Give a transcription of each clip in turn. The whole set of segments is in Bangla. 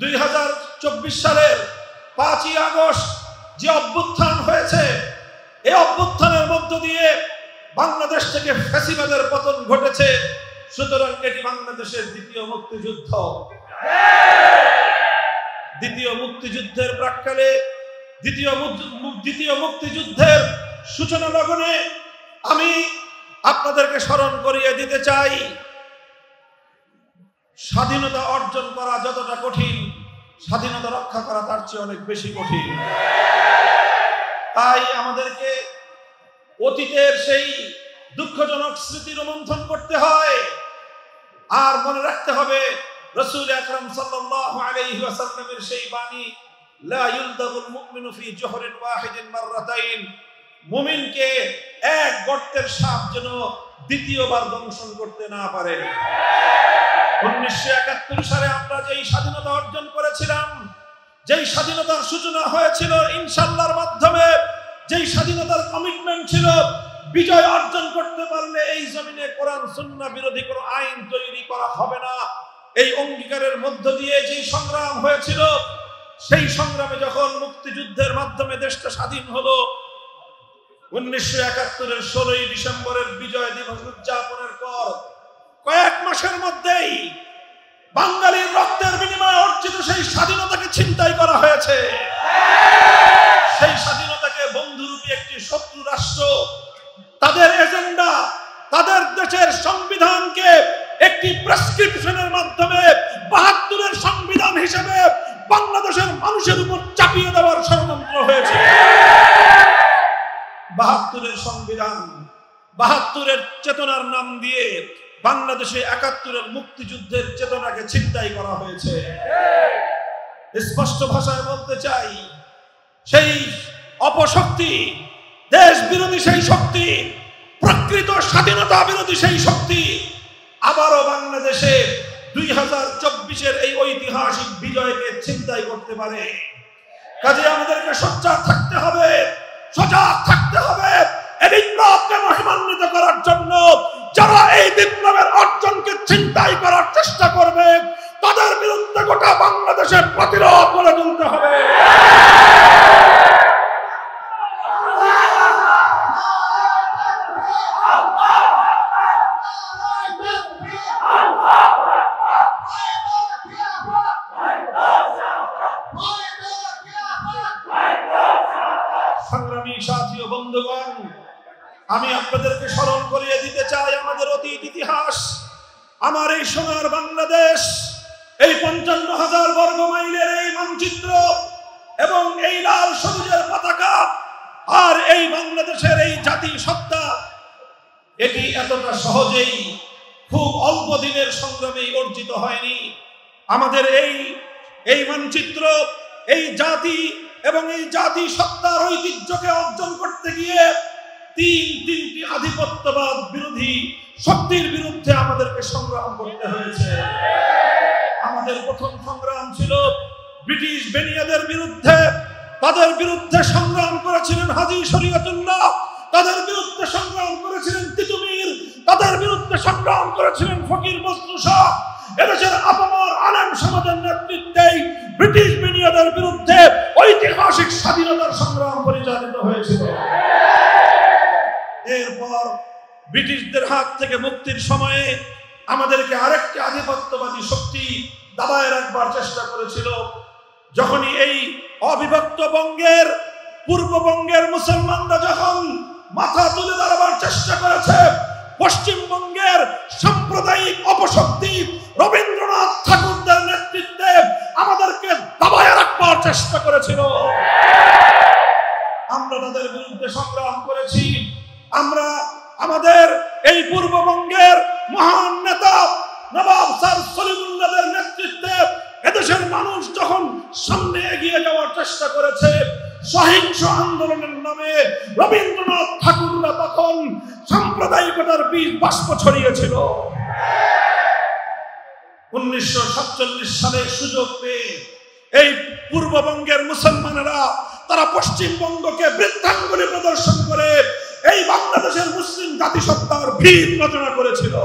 2024 সালের 5ই আগস্ট যে অভ্যুত্থান হয়েছে, এই অভ্যুত্থানের মধ্য দিয়ে বাংলাদেশ থেকে ফ্যাসিবাদের পতন ঘটেছে। সুতরাং এটি বাংলাদেশের দ্বিতীয় মুক্তিযুদ্ধ। দ্বিতীয় মুক্তিযুদ্ধের প্রাক্কালে দ্বিতীয় মুক্তিযুদ্ধের সূচনা লগনে আমি আপনাদেরকে স্মরণ করিয়ে দিতে চাই, স্বাধীনতা অর্জন করা যতটা কঠিন, স্বাধীনতা রক্ষা করা তার চেয়ে অনেক বেশি কঠিন। তাই আমাদেরকে অতীতের সেই দুঃখজনক স্মৃতি রোমন্থন করতে হয়। আর মনে রাখতে হবে রাসূল আকরাম সাল্লাল্লাহু আলাইহি ওয়াসাল্লামের সেই বাণী, লা ইউলদাগুল মুমিনু ফি জুহরিন ওয়াহিদিন মাররাতাইন, মুমিনকে এক গর্তের সাপ যেন দ্বিতীয়বার দংশন করতে না পারে। 1971 সালে আমরা যেই স্বাধীনতা অর্জন করেছিলাম, যেই স্বাধীনতার সূচনা হয়েছিল ইনশাআল্লাহর মাধ্যমে, যেই স্বাধীনতার কমিটমেন্ট ছিল, বিজয় অর্জন করতে পারলে এই জমিনে কোরআন সুন্নাহ বিরোধী কোনো আইন তৈরি করা হবে না, এই অঙ্গীকারের মধ্য দিয়ে যেই সংগ্রাম হয়েছিল, সেই সংগ্রামে যখন মুক্তিযুদ্ধের মাধ্যমে দেশটা স্বাধীন হলো, 1971-এর 16ই ডিসেম্বরের বিজয় দিবস উদযাপনের পর কয়েক মাসের মধ্যেই বাঙালির রক্তের বিনিময়ে অর্জিত সেই স্বাধীনতাকে ছিনতাই করা হয়েছে। সেই স্বাধীনতাকে বন্ধুরূপী একটি শত্রু রাষ্ট্র তাদের এজেন্ডা, তাদের দেশের সংবিধানকে একটি প্রেসক্রিপশনের মাধ্যমে 72-এর সংবিধান হিসেবে বাংলাদেশের মানুষের উপর চাপিয়ে দেওয়ার ষড়যন্ত্র হয়েছে। 72-এর সংবিধান, 72-এর চেতনার নাম দিয়ে বাংলাদেশে 71-এর মুক্তিযুদ্ধের চেতনাকে ছিনতাই করা হয়েছে। স্পষ্ট ভাষায় বলতে চাই, সেই অপশক্তি, দেশ বিরোধী সেই শক্তি, প্রকৃত স্বাধীনতা বিরোধী সেই শক্তি আবারও বাংলাদেশে 2024-এর এই ঐতিহাসিক বিজয়কে ছিনতাই করতে পারে। কাজে আমাদেরকে সোচ্চার থাকতে হবে, সজাগ থাকতে হবে এই বিপ্লবকে মহিমান্বিত করার জন্য। যারা এই বিপ্লবের অর্জনকে ছিনতাই করার চেষ্টা করবে, তাদের বিরুদ্ধে গোটা বাংলাদেশের প্রতিরোধ করে তুলতে হবে। সংগ্রামী সাথী ও বন্ধুগণ, আমি আপনাদেরকে স্মরণ করিয়ে দিতে চাই আমাদের অতীত ইতিহাস। আমার এই সোনার বাংলাদেশ, এই 55,000 বর্গ মাইলের এই মানচিত্র এবং এই লাল সবুজের পতাকা আর এই বাংলাদেশের এই জাতিসত্তা, এটি এতটা সহজেই খুব অল্প দিনের সংগ্রামে অর্জিত হয়নি। আমাদের এই মানচিত্র, এই জাতি এবং এই জাতিসত্তার ঐতিহ্যকে অর্জন করতে গিয়ে তিনটি আধিপত্যবাদ বিরোধী শক্তির বিরুদ্ধে আমাদেরকে সংগ্রাম করতে হয়েছে। আমাদের প্রথম সংগ্রাম ছিল ব্রিটিশ বেনিয়াদের বিরুদ্ধে। তাদের বিরুদ্ধে সংগ্রাম করেছিলেন হাজী শরীয়তুল্লাহ, তাদের বিরুদ্ধে সংগ্রাম করেছিলেন তিতুমির, তাদের বিরুদ্ধে সংগ্রাম করেছিলেন ফকির বজলু শাহ। এদেশের আপামর আলেম সমাজের নেতৃত্বেই ব্রিটিশ বেনিয়াদের বিরুদ্ধে ঐতিহাসিক স্বাধীনতার সংগ্রাম পরিচালিত হয়েছিল। এরপর ব্রিটিশদের হাত থেকে মুক্তির সময়ে আমাদেরকে আরেকটি আধিপত্যবাদী শক্তি দাবায় রাখবার চেষ্টা করেছিল। যখনই এই অবিভক্ত বঙ্গের, পূর্ববঙ্গের মুসলমানরা যখন মাথা তুলে দাঁড়াবার চেষ্টা করেছে, পশ্চিমবঙ্গের সাম্প্রদায়িক অপশক্তি রবীন্দ্রনাথ ঠাকুরদের নেতৃত্বে আমাদেরকে দাবায় রাখবার চেষ্টা করেছিল। আমরা তাদের বিরুদ্ধে সংগ্রাম করেছি। আমরা আমাদের এই পূর্ববঙ্গের মহান নেতা নবাব স্যার সলিমুল্লাহদের নেতৃত্বে এদেশের মানুষ যখন সামনে এগিয়ে যাওয়ার চেষ্টা করেছে, সহিংস আন্দোলনের নামে রবীন্দ্রনাথ ঠাকুররা তখন সাম্প্রদায়িকতার বীজ বাষ্প ছড়িয়েছিল। 1947 সালে সুযোগ পেয়ে এই পূর্ববঙ্গের মুসলমানেরা তারা পশ্চিমবঙ্গকে বৃদ্ধাঙ্গুলি প্রদর্শন করে এই বাংলাদেশের মুসলিম জাতিসত্তার ভিত রচনা করেছিল।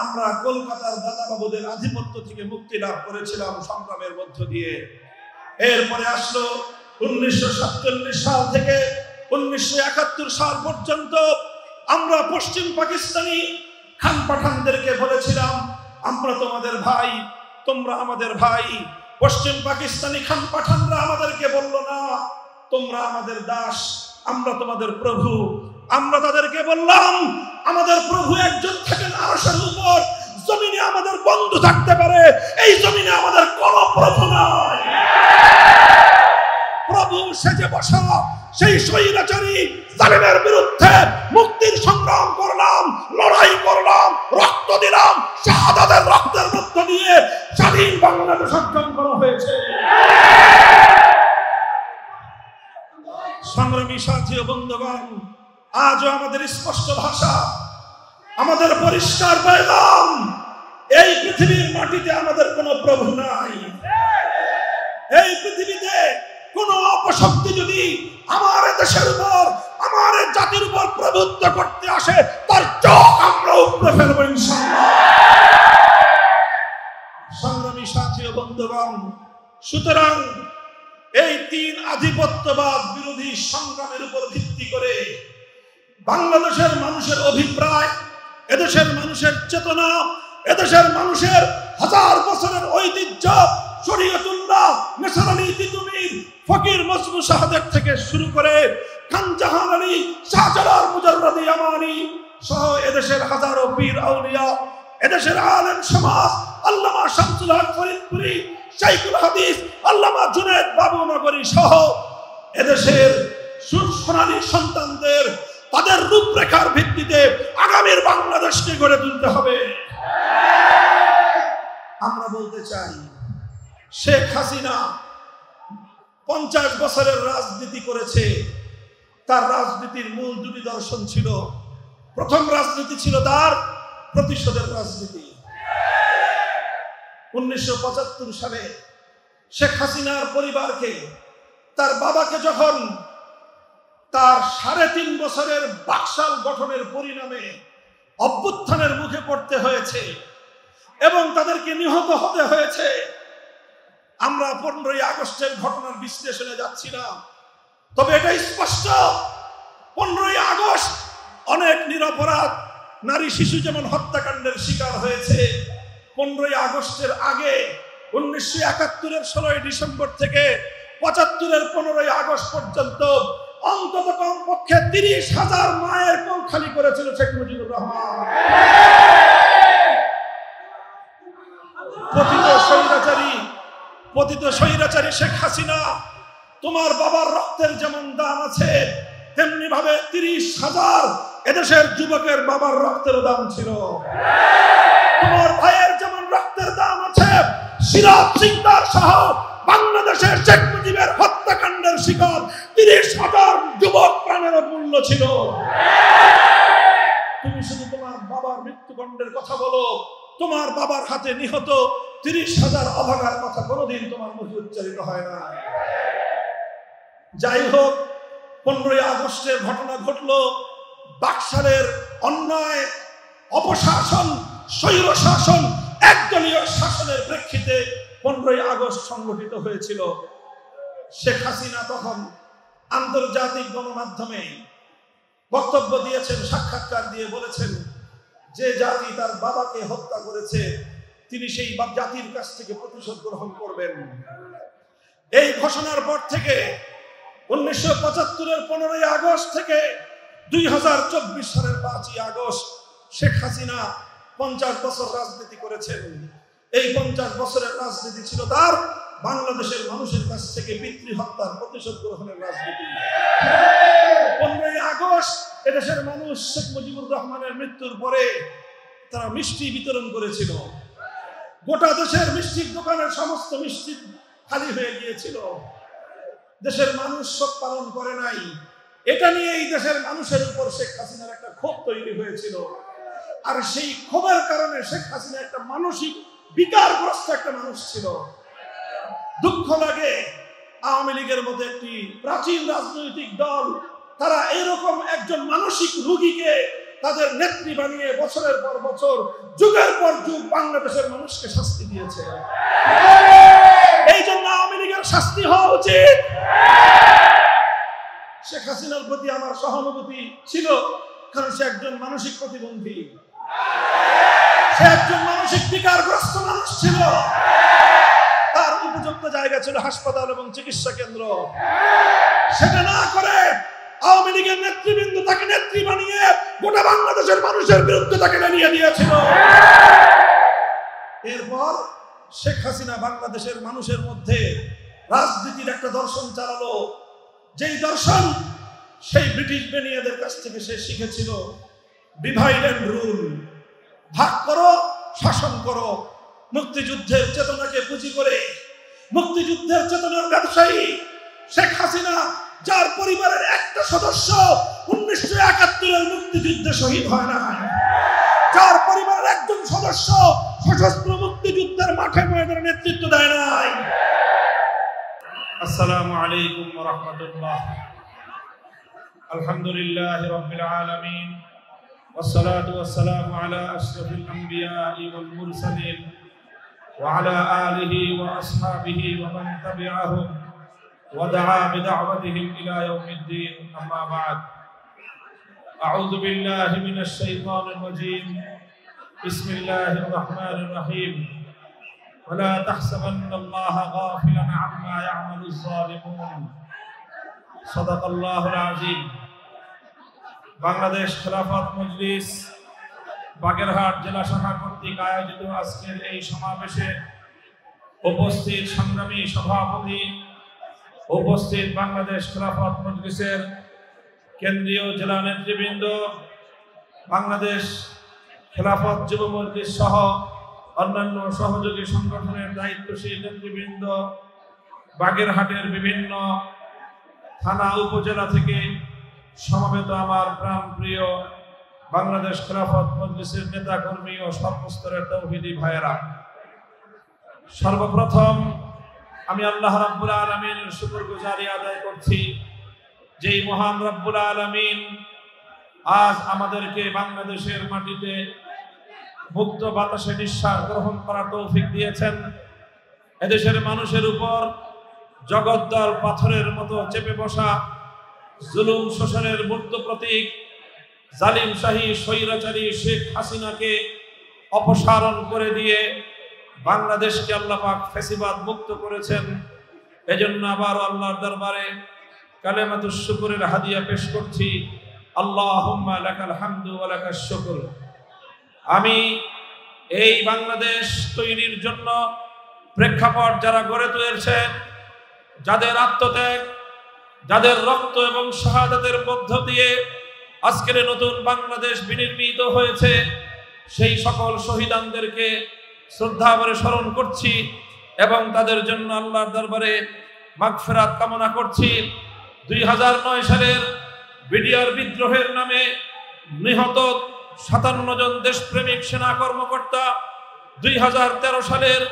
আমরা কলকাতার দাদাবাবুদের আধিপত্য থেকে মুক্তি লাভ করেছিলাম সংগ্রামের মধ্য দিয়ে। এরপরে আসলো 1947 সাল থেকে 1971 সাল পর্যন্ত আমরা পশ্চিম পাকিস্তানি খান পাঠানদেরকে বলেছিলাম আমরা তোমাদের ভাই, তোমরা আমাদের ভাই। পশ্চিম পাকিস্তানি খান পাঠানরা আমাদেরকে বলল না, তোমরা আমাদের দাস, আমরা তোমাদের প্রভু। আমরা তাদেরকে বললাম আমাদের প্রভু একজন থাকেন আরশের উপর, জমিনে আমাদের বন্ধু থাকতে পারে, এই জমিনে আমাদের কোনো প্রভু নাই। প্রভু সেজে বসা সেই স্বৈরাচারী জালিমের বিরুদ্ধে মুক্তির সংগ্রাম করলাম, লড়াই করলাম, রক্ত দিলাম, শাহাদাতের রক্তের মধ্য দিয়ে স্বাধীন বাংলাদেশ অর্জন করা হয়েছে। সংগ্রামী সাথী ও বন্ধুগণ, আজও আমাদের স্পষ্ট ভাষা, আমাদের পরিষ্কার পেগাম, এই পৃথিবীর মাটিতে আমাদের কোনো প্রভু নাই। এই পৃথিবীতে কোন অপশক্তি যদি আমার দেশের উপর, আমার জাতির উপর প্রভুত্ব করতে আসে, তার চোখ আমরা উপড়ে ফেলবো ইনশাআল্লাহ। সংগ্রামী সাথী ও বন্ধুগণ, সুতরাং এই 3 আধিপত্যবাদ বিরোধী সংগ্রামের উপর ভিত্তি করে বাংলাদেশের মানুষের অভিপ্রায়, এদেশের মানুষের চেতনা, এদেশের মানুষের হাজার বছরের ঐতিহ্য, শরীয়তুল্লাহ, নেসার আলী তিতুমীর, ফকির মজনু শাহাদাত থেকে শুরু করে খানজাহান আলী, শাহজালাল মুজাররদি আমানি সহ এদেশের হাজারো পীর আউলিয়া, এদেশের আলেম সমাজ, আল্লামা শামসুল হক ফরিদপুরি, শাইখুল হাদিস আল্লামা জুনায়েদ বাবুনগরী সহ এদেশের সোনালী সন্তানদের তাদের রূপরেখার ভিত্তিতে আগামীর বাংলাদেশকে গড়ে তুলতে হবে। আমরা বলতে চাই, শেখ হাসিনা 50 বছরের রাজনীতি করেছে। তার রাজনীতির মূল 2টি দর্শন ছিল। প্রথম রাজনীতি ছিল তার প্রতিশোধের রাজনীতি। 1975 সালে শেখ হাসিনার পরিবারকে, তার বাবাকে যখন তার 3.5 বছরের বাকশাল গঠনের পরিণামে অভ্যুত্থানের মুখে পড়তে হয়েছে এবং তাদেরকে নিহত হতে হয়েছে, আমরা 15ই আগস্টের ঘটনার বিশ্লেষণে যাচ্ছি না, তবে এটা স্পষ্ট 15ই আগস্ট অনেক নিরপরাধ নারী শিশু যেমন হত্যাকাণ্ডের শিকার হয়েছে, 15ই আগস্টের আগে 1971-এর 16ই ডিসেম্বর থেকে 75-এর 15ই আগস্ট পর্যন্ত অন্তত কমপক্ষে 30,000 মায়ের কোল খালি করেছিল শেখ মুজিবুর রহমান। পতিত স্বৈরাচারী শেখ হাসিনা, তোমার বাবার রক্তের যেমন দাম আছে, তেমনি ভাবে 30,000 এদেশের যুবকের বাবার রক্তেরও দাম ছিল। তোমার ভাইয়ের যেমন রক্তের দাম আছে, সিরাজ সিকদার সহ বাংলাদেশের শেখ মুজিবের হত্যাকাণ্ডের শিকার 30,000 যুবক প্রাণের মূল্য ছিল। তুমি শুধু তোমার বাবার মৃত্যুদণ্ডের কথা বলো, তোমার বাবার হাতে নিহত 30,000 অভাগার কথা কোনোদিন তোমার মুখে উচ্চারিত হয় না। যাই হোক, 15ই আগস্টের ঘটনা ঘটলো, বাকশালের অন্যায়, অপশাসন, স্বৈরশাসন, একদলীয় শাসনের প্রেক্ষিতে 15ই আগস্ট সংগঠিত হয়েছিল। শেখ হাসিনা তখন আন্তর্জাতিক গণমাধ্যমে বক্তব্য দিয়েছেন, সাক্ষাৎকার দিয়ে বলেছেন যে জাতি তার বাবাকে হত্যা করেছে তিনি সেই জাতির কাছ থেকে প্রতিশোধ গ্রহণ করবেন। এই ঘোষণার পর থেকে 1975-এর 15ই আগস্ট থেকে 2024 সালের 5ই আগস্ট শেখ হাসিনা 50 বছর রাজনীতি করেছেন। এই 50 বছরের রাজনীতি ছিল তার বাংলাদেশের মানুষের কাছ থেকে পিতৃ হত্যার প্রতিশোধ গ্রহণের রাজনীতি। 15ই আগস্ট এদেশের মানুষ শেখ মুজিবুর রহমানের মৃত্যুর পরে তারা মিষ্টি বিতরণ করেছিল। গোটা দেশের মিষ্টির দোকানের সমস্ত মিষ্টি খালি হয়ে গিয়েছিল। দেশের মানুষ শোক পালন করে নাই। এটা নিয়ে এই দেশের মানুষের উপর শেখ হাসিনার একটা ক্ষোভ তৈরি হয়েছিল। আর সেই ক্ষোভের কারণে শেখ হাসিনা একটা মানসিক বিকারগ্রস্ত একটা মানুষ ছিল। দুঃখ লাগে, আওয়ামী লীগের মতো একটি প্রাচীন রাজনৈতিক দল তারা এরকম একজন মানসিক রোগীকে তাদের নেত্রী বানিয়ে বছরের পর বছর, যুগের পর যুগ বাংলাদেশের মানুষকে শাস্তি দিয়েছে। এই জন্য আওয়ামী লীগের শাস্তি হওয়া উচিত। শেখ হাসিনার প্রতি আমার সহানুভূতি ছিল, কারণ সে একজন মানসিক প্রতিবন্ধী, সে একজন মানসিক বিকারগ্রস্ত মানুষ ছিল। তার উপযুক্ত জায়গা ছিল হাসপাতাল এবং চিকিৎসা কেন্দ্র। সেটা না করে আওয়ামী লীগের নেতৃবৃন্দ তাকে নেত্রী বানিয়ে গোটা বাংলাদেশের মানুষের বিরুদ্ধে তাকে নামিয়ে দিয়েছিল। এরপর শেখ হাসিনা বাংলাদেশের মানুষের মধ্যে রাজনীতির একটা দর্শন চালালো, যেই দর্শন সেই ব্রিটিশ বেনিয়াদের কাছ থেকে সে শিখেছিল, ডিভাইড এন্ড রুল, ভাগ করো শাসন করো। মুক্তিযুদ্ধের চেতনাকে পুঁজি করে, মুক্তিযুদ্ধের চেতনার ব্যবসায়ী শেখ হাসিনা, যার পরিবারের একটা সদস্য 1971-এর মুক্তিযুদ্ধে শহীদ হয় না, যার পরিবারের একজন সদস্য সশস্ত্র মুক্তিযুদ্ধের মাঠে ময়দানে নেতৃত্ব দেয় নাই। আসসালামু আলাইকুম ওয়া রাহমাতুল্লাহ। আলহামদুলিল্লাহি রাব্বিল আলামিন, ওয়াসসালাতু ওয়াসসালামু আলা আশরাফিল আমবিয়াই ওয়াল মুরসালিন ওয়া আলা আলিহি ওয়া আসহাবিহি ওয়া মান তাবি'আহুম ওয়া দা'a বিদা'ওয়াতিহিম ইলা ইয়াউমিদ্দিন। আম্মা বা'দ। আউযু বিল্লাহি মিনাশ শাইতানির রাজীম। বিসমিল্লাহির রাহমানির রাহিম। ولا تحسبن الله غافلا عما يعمل الظالمون صدق الله العظيم। বাংলাদেশ খেলাফত মজলিস বাগেরহাট জেলা শাখা কর্তৃক আয়োজিত আজকের এই সমাবেশে উপস্থিত সংগ্রামী সভাপতি, উপস্থিত বাংলাদেশ খেলাফত মজলিসের কেন্দ্রীয় জেলা নেতৃবৃন্দ, বাংলাদেশ খেলাফত যুব মজলিস সহ অন্যান্য সহযোগী সংগঠনের দায়িত্বশীল নেতৃবৃন্দ, বাগেরহাটের বিভিন্ন থানা উপজেলা থেকে সমবেত আমার প্রাণপ্রিয় বাংলাদেশ খেলাফত মজলিসের নেতা কর্মী ও সর্বস্তরের তৌহিদি ভাইয়েরা, সর্বপ্রথম আমি আল্লাহ রাব্বুল আলামিনের শুকরগুজারি আদায় করছি, যেই মহান রাব্বুল আলামিন আজ আমাদেরকে বাংলাদেশের মাটিতে মুক্ত বাতাসে নিঃশ্বাস গ্রহণ করার তৌফিক দিয়েছেন। এদেশের মানুষের উপর জগদ্দল পাথরের মতো চেপে বসা জুলুম শোষণের মূর্ত প্রতীক জালিম শাহী স্বৈরাচারী শেখ হাসিনাকে অপসারণ করে দিয়ে বাংলাদেশকে আল্লাহ পাক ফ্যাসিবাদ মুক্ত করেছেন। এজন্য আবার আল্লাহর দরবারে কালেমাতুশ শুকরের হাদিয়া পেশ করছি। আল্লাহুম্মা লাকাল হামদু ওয়া লাকাশ শুকর। আমি এই বাংলাদেশ তৈরির জন্য প্রেক্ষাপট যারা গড়ে তুলেছেন, যাদের আত্মত্যাগ, যাদের রক্ত এবং শাহাদাতের মধ্য দিয়ে আজকের নতুন বাংলাদেশ বিনির্মিত হয়েছে, সেই সকল শহীদানদেরকে শ্রদ্ধা ভরে স্মরণ করছি এবং তাদের জন্য আল্লাহর দরবারে মাগফিরাত কামনা করছি। 2009 সালের বিডিআর বিদ্রোহের নামে নিহত 57 জন দেশপ্রেমিক সেনা কর্মকর্তা, 2013 সালের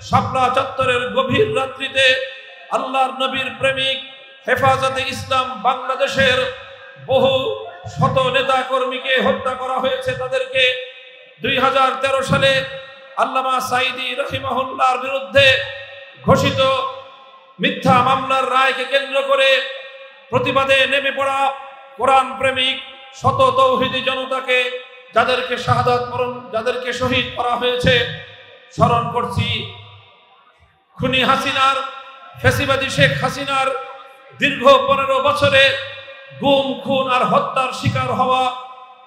শাপলা চত্বরের গভীর রাত্রিতে আল্লাহর নবীর প্রেমিক হেফাজতে ইসলাম বাংলাদেশের বহু শত নেতা কর্মীকে হত্যা করা হয়েছে। তাদেরকে 2013 সালে আল্লামা সাঈদী রাহিমাহুল্লাহর বিরুদ্ধে ঘোষিত মিথ্যা মামলার রায়কে কেন্দ্র করে প্রতিবাদে নেমে পড়া কোরআন প্রেমিক শত তৌহিদি জনতাকে, যাদেরকে শাহাদাত বরণ, যাদেরকে শহীদ করা হয়েছে, স্মরণ করছি। খুনি হাসিনার, ফ্যাসিবাদী শেখ হাসিনার দীর্ঘ 15 বছরে গুম, খুন আর হত্যার শিকার হওয়া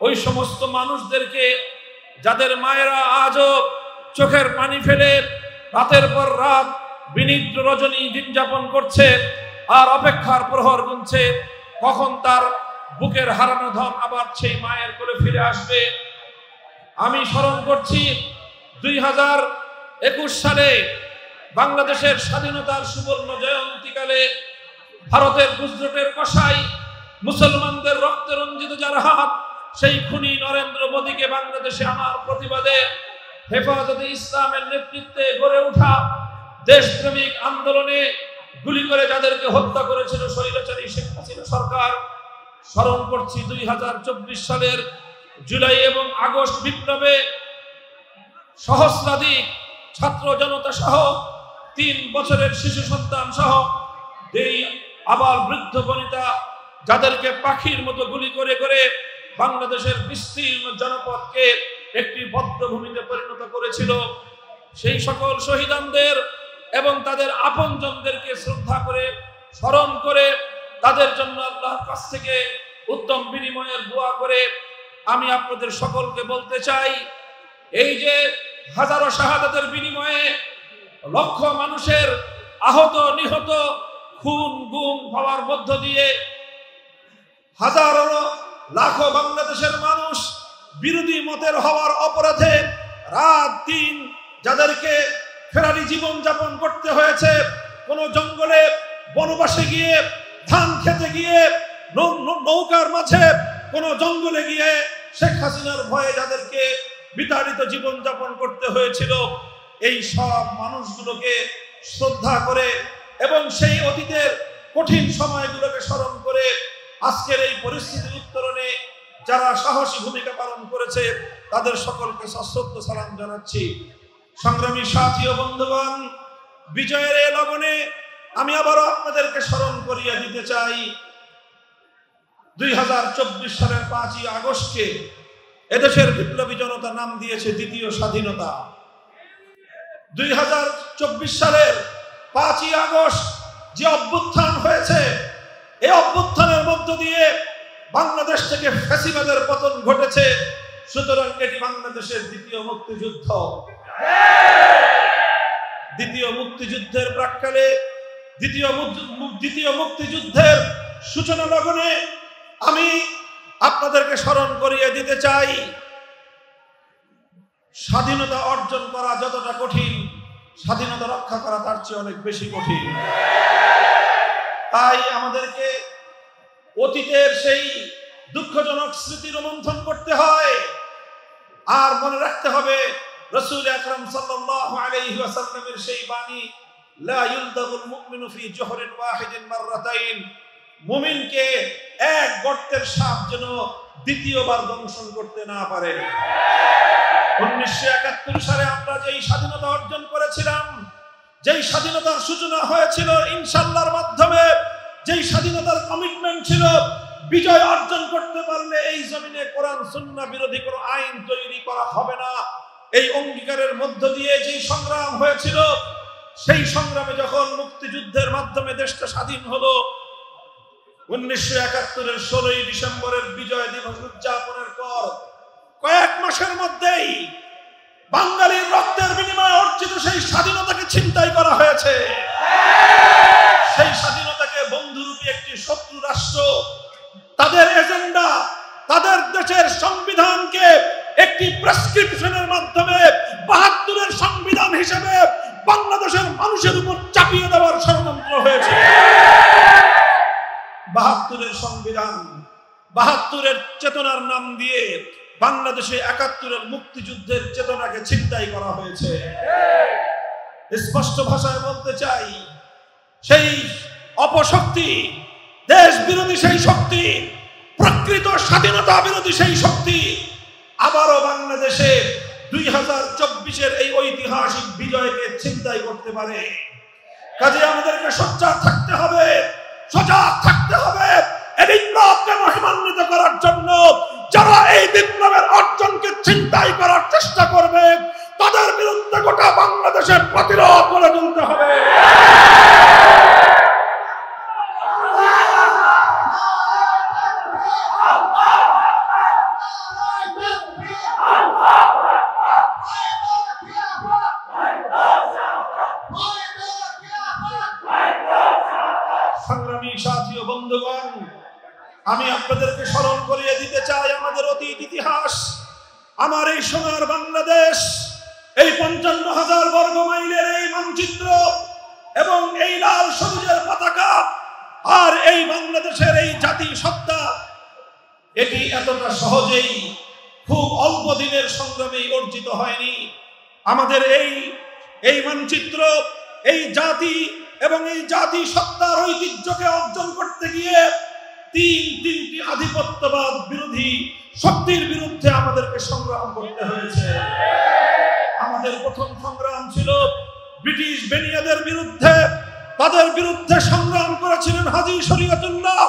ওই সমস্ত মানুষদেরকে, যাদের মায়েরা আজও চোখের পানি ফেলে রাতের পর রাত বিনিদ্র রজনী দিন যাপন করছে আর অপেক্ষার প্রহর গুনছে কখন তার বুকের হারানো ধন আবার সেই মায়ের কোলে ফিরে আসবে। আমি স্মরণ করছি 2021 সালে বাংলাদেশের স্বাধীনতার সুবর্ণ জয়ন্তীকালে ভারতের গুজরাটের কসাই মুসলমানদের রক্তে রঞ্জিত যার হাত, সেই খুনি নরেন্দ্র মোদীকে বাংলাদেশে আনার প্রতিবাদে হেফাজতে ইসলামের নেতৃত্বে গড়ে ওঠা দেশপ্রেমিক আন্দোলনে গুলি করে যাদেরকে হত্যা করেছিল স্বৈরাচারী শেখ হাসিনা সরকার। স্মরণ করছি 2024 সালের জুলাই এবং আগস্ট বিপ্লবে সহস্রাধিক ছাত্র জনতা সহ 3 বছরের শিশু সন্তান সহ এই আবার বৃদ্ধ বনিতা যাদেরকে পাখির মতো গুলি করে করে বাংলাদেশের বিস্তীর্ণ জনপদকে একটি বদ্ধভূমিতে পরিণত করেছিল, সেই সকল শহীদদের এবং তাদের আপনজনদেরকে শ্রদ্ধা করে স্মরণ করে তাদের জন্য আল্লাহর কাছ থেকে উত্তম বিনিময়ের দোয়া করে আমি আপনাদের সকলকে বলতে চাই, এই যে হাজারো শাহাদাতের বিনিময়ে লক্ষ মানুষের আহত নিহত খুন গুম হওয়ার মধ্য দিয়ে হাজারো লাখো বাংলাদেশের মানুষ বিরোধী মতের হওয়ার অপরাধে রাত দিন যাদেরকে ফেরারি জীবন যাপন করতে হয়েছে, কোন জঙ্গলে বনবাসে গিয়ে ধান খেতে গিয়ে নৌকার মাঝে কোন জঙ্গলে গিয়ে শেখ হাসিনার ভয়ে যাদেরকে বিতাড়িত জীবন যাপন করতে হয়েছিল, এই সব মানুষগুলোকে শ্রদ্ধা করে এবং সেই অতীতের কঠিন সময়গুলোকে স্মরণ করে আজকের এই পরিস্থিতি উত্তরণে যারা সাহসী ভূমিকা পালন করেছে তাদের সকলকে সশ্রদ্ধ সালাম জানাচ্ছি। সংগ্রামী সাথী ও বন্ধুগণ, বিজয়ের এই লগনে আমি আবারও আপনাদেরকে স্মরণ করিয়ে দিতে চাই 2024 সালের 5ই আগস্টকে এদেশের বিপ্লবী জনতা নাম দিয়েছে দ্বিতীয় স্বাধীনতা। 2024 সালের 5ই আগস্ট যে অভ্যুত্থান হয়েছে, এই অভ্যুত্থানের মধ্য দিয়ে বাংলাদেশ থেকে ফ্যাসিবাদের পতন ঘটেছে, সুতরাং এটি বাংলাদেশের দ্বিতীয় মুক্তিযুদ্ধ। দ্বিতীয় মুক্তিযুদ্ধের প্রাক্কালে দ্বিতীয় মুক্তিযুদ্ধের সূচনা লগনে আমি আপনাদেরকে স্মরণ করিয়ে দিতে চাই, স্বাধীনতা অর্জন করা যতটা কঠিন, স্বাধীনতা রক্ষা করা তার চেয়ে অনেক বেশি কঠিন। তাই আমাদেরকে অতীতের সেই দুঃখজনক স্মৃতি রোমন্থন করতে হয়, আর মনে রাখতে হবে রাসূল আকরাম সাল্লাল্লাহু আলাইহি ওয়াসাল্লামের সেই বাণী, লা ইউলদাগুল মুমিনু ফি জুহরিন ওয়াহিদিন মাররাতাইন, মুমিনকে এক গর্তের সাপ যেন দ্বিতীয়বার দংশন করতে না পারে। 1971 সালে আমরা যেই স্বাধীনতা অর্জন করেছিলাম, যেই স্বাধীনতার সূচনা হয়েছিল ইনশাআল্লাহর মাধ্যমে, যেই স্বাধীনতার কমিটমেন্ট ছিল বিজয় অর্জন করতে পারলে এই জমিনে কোরআন সুন্নাহ বিরোধী কোনো আইন তৈরি করা হবে না, এই অঙ্গীকারের মধ্য দিয়ে যেই সংগ্রাম হয়েছিল, সেই সংগ্রামে যখন মুক্তিযুদ্ধের মাধ্যমে দেশটা স্বাধীন হলো, 1971-এর 16ই ডিসেম্বরের বিজয় দিবস উদযাপনের পর কয়েক মাসের মধ্যেই বাঙালির রক্তের বিনিময়ে অর্জিত সেই স্বাধীনতাকে ছিনতাই করা হয়েছে। সেই স্বাধীনতাকে বন্ধুরূপী একটি শত্রু রাষ্ট্র তাদের এজেন্ডা, তাদের দেশের সংবিধানকে একটি প্রেসক্রিপশনের মাধ্যমে 72-এর সংবিধান হিসেবে বাংলাদেশের মানুষের উপর চাপিয়ে দেওয়ার ষড়যন্ত্র হয়েছে। 72-এর সংবিধান, 72-এর চেতনার নাম দিয়ে বাংলাদেশে 71-এর মুক্তিযুদ্ধের চেতনাকে ছিনতাই করা হয়েছে। স্পষ্ট ভাষায় বলতে চাই, সেই অপশক্তি, দেশ বিরোধী সেই শক্তি, প্রকৃত স্বাধীনতা বিরোধী সেই শক্তি আবারও বাংলাদেশে 2024-এর এই ঐতিহাসিক বিজয়কে ছিনতাই করতে পারে। কাজে আমাদেরকে সোচ্চার থাকতে হবে, সজাগ থাকতে হবে এই বিপ্লবকে মহিমান্বিত করার জন্য। যারা এই বিপ্লবের অর্জনকে ছিনতাই করার চেষ্টা করবে তাদের বিরুদ্ধে গোটা বাংলাদেশের প্রতিরোধ গড়ে তুলতে হবে। সংগ্রামী সাথী ও বন্ধুগণ, আমি আপনাদেরকে স্মরণ করিয়ে দিতে চাই আমাদের অতীত ইতিহাস। আমার এই সোনার বাংলাদেশ, এই 55,000 বর্গ মাইলের এই মানচিত্র এবং এই লাল সবুজের পতাকা আর এই বাংলাদেশের এই জাতি সত্তা, এটি এতটা সহজেই খুব অল্প দিনের সংগ্রামে অর্জিত হয়নি। আমাদের এই মানচিত্র, এই জাতি এবং এই জাতি সত্তার ঐতিহ্যকে অর্জন করতে গিয়ে তিনটি আধিপত্যবাদ বিরোধী শক্তির বিরুদ্ধে আমাদেরকে সংগ্রাম করতে হয়েছে। আমাদের প্রথম সংগ্রাম ছিল ব্রিটিশ বেনিয়াদের বিরুদ্ধে। তাদের বিরুদ্ধে সংগ্রাম করেছিলেন হাজী শরীয়তুল্লাহ,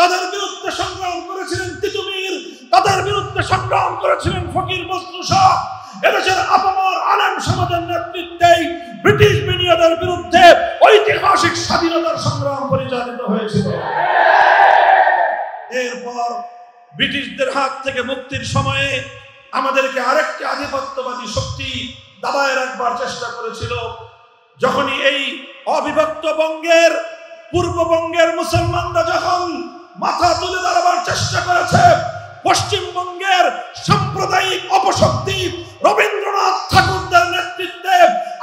তাদের বিরুদ্ধে সংগ্রাম করেছিলেন তিতুমির, তাদের বিরুদ্ধে সংগ্রাম করেছিলেন ফকির বজলু শাহ। এদেশের আপামর আলেম সমাজের নেতৃত্বে ব্রিটিশ বেনিয়াদের বিরুদ্ধে ঐতিহাসিক স্বাধীনতার সংগ্রাম পরিচালিত হয়েছিল। এরপর ব্রিটিশদের হাত থেকে মুক্তির সময়ে আমাদেরকে আরেকটি আধিপত্যবাদী শক্তি দাবায় রাখবার চেষ্টা করেছিল। যখনই এই অবিভক্ত বঙ্গের পূর্ববঙ্গের মুসলমানরা যখন মাথা তুলে দাঁড়াবার চেষ্টা করেছে, পশ্চিমবঙ্গের সাম্প্রদায়িক অপশক্তি রবীন্দ্রনাথ ঠাকুরদের নেতৃত্বে